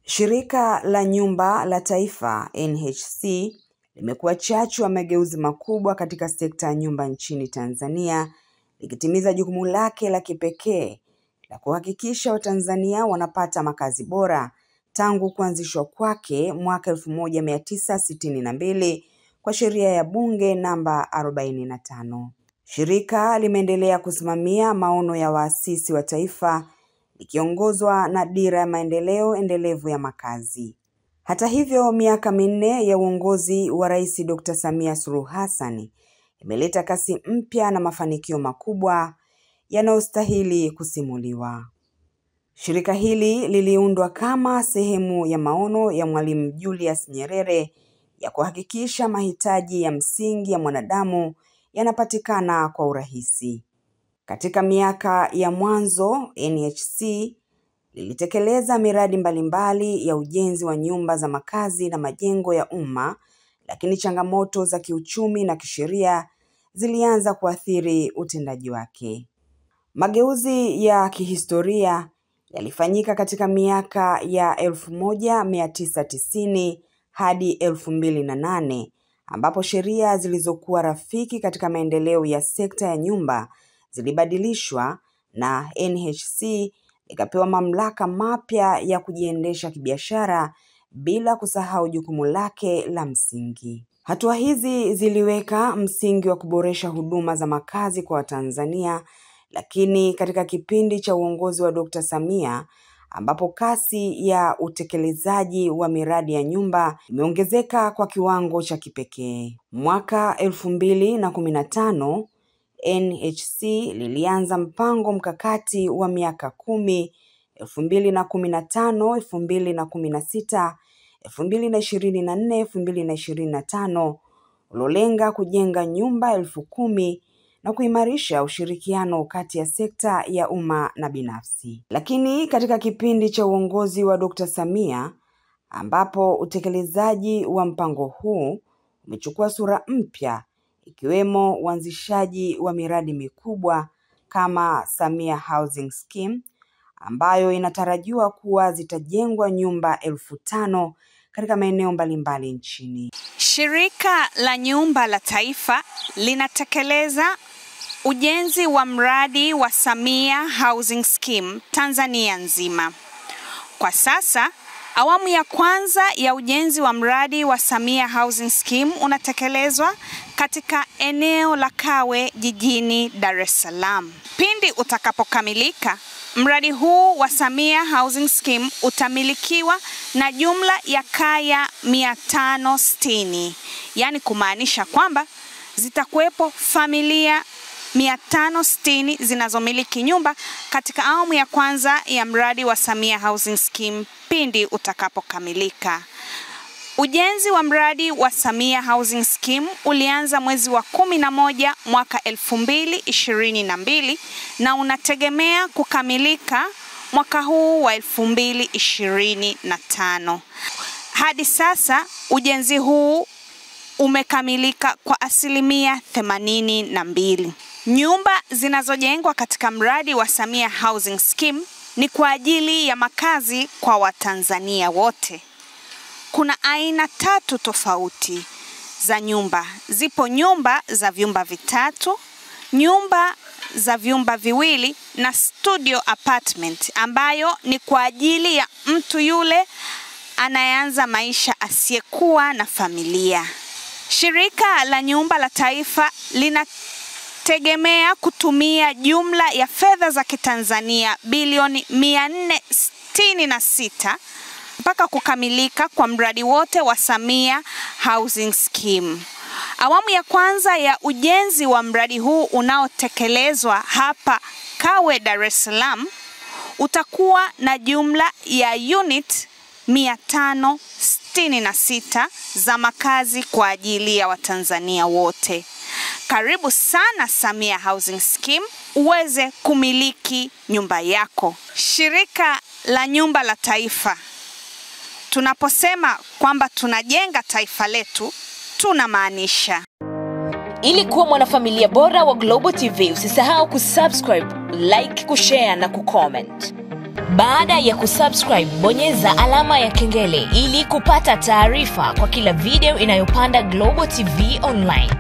Shirika la Nyumba la Taifa NHC limekuwa chachu ya mageuzi makubwa katika sekta ya nyumba nchini Tanzania, likitimiza jukumu lake la kipekee la kuhakikisha Watanzania wanapata makazi bora tangu kuanzishwa kwake mwaka 1962 kwa sheria ya bunge namba 45. Shirika limeendelea kusimamia maono ya waasisi wa taifa ikiongozwa na dira ya maendeleo endelevu ya makazi. Hata hivyo, miaka minne ya uongozi wa Rais Dr. Samia Suluhu Hassan imeleta kasi mpya na mafanikio makubwa yanayostahili kusimuliwa. Shirika hili liliundwa kama sehemu ya maono ya Mwalimu Julius Nyerere ya kuhakikisha mahitaji ya msingi ya mwanadamu yanapatikana kwa urahisi. Katika miaka ya mwanzo, NHC lilitekeleza miradi mbalimbali ya ujenzi wa nyumba za makazi na majengo ya umma, lakini changamoto za kiuchumi na kisheria zilianza kuathiri utendaji wake. Mageuzi ya kihistoria yalifanyika katika miaka ya 1990 hadi 2008, ambapo sheria zilizokuwa rafiki katika maendeleo ya sekta ya nyumba zilibadilishwa na NHC ikapewa mamlaka mapya ya kujiendesha kibiashara bila kusahau jukumu lake la msingi. Hatua hizi ziliweka msingi wa kuboresha huduma za makazi kwa Watanzania, lakini katika kipindi cha uongozi wa Dr. Samia, ambapo kasi ya utekelezaji wa miradi ya nyumba imeongezeka kwa kiwango cha kipekee. Mwaka 2015 NHC lilianza mpango mkakati wa miaka 10 2015, 2016, 2024, 2025 ulolenga kujenga nyumba 10,000 na kuimarisha ushirikiano kati ya sekta ya umma na binafsi. Lakini katika kipindi cha uongozi wa Dr. Samia, ambapo utekelezaji wa mpango huu umechukua sura mpya, ikiwemo uanzishaji wa miradi mikubwa kama Samia Housing Scheme, ambayo inatarajiwa kuwa zitajengwa nyumba 5,000 katika maeneo mbalimbali nchini. Shirika la Nyumba la Taifa linatekeleza ujenzi wa mradi wa Samia Housing Scheme Tanzania nzima. Kwa sasa, awamu ya kwanza ya ujenzi wa mradi wa Samia Housing Scheme unatekelezwa katika eneo la Kawe jijini Dar es Salaam. Pindi utakapokamilika, mradi huu wa Samia Housing Scheme utamilikiwa na jumla ya kaya 560, yani kumaanisha kwamba zitakuwepo familia 560 zinazomiliki nyumba katika awamu ya kwanza ya mradi wa Samia Housing Scheme pindi utakapokamilika. Ujenzi wa mradi wa Samia Housing Scheme ulianza mwezi wa 11 mwaka 2022 na unategemea kukamilika mwaka huu wa 2025. Hadi sasa ujenzi huu umekamilika kwa 82%. Nyumba zinazojengwa katika mradi wa Samia Housing Scheme ni kwa ajili ya makazi kwa Watanzania wote. Kuna aina 3 tofauti za nyumba. Zipo nyumba za vyumba vitatu, nyumba za vyumba viwili na studio apartment, ambayo ni kwa ajili ya mtu yule anayeanza maisha asiyekuwa na familia. Shirika la Nyumba la Taifa linategemea kutumia jumla ya fedha za Kitanzania bilioni 466 mpaka kukamilika kwa mradi wote wa Samia Housing Scheme. Awamu ya kwanza ya ujenzi wa mradi huu unaotekelezwa hapa Kawe Dar es Salaam utakuwa na jumla ya unit 566 za makazi kwa ajili ya Watanzania wote. Karibu sana Samia Housing Scheme uweze kumiliki nyumba yako. Shirika la Nyumba la Taifa, tunaposema kwamba tunajenga taifa letu, tunamaanisha. Ili kuwa mwanafamilia bora wa Global TV, usisahau kusubscribe, like, kushare na kucomment. Baada ya kusubscribe, bonyeza alama ya kengele ili kupata taarifa kwa kila video inayopanda Global TV Online.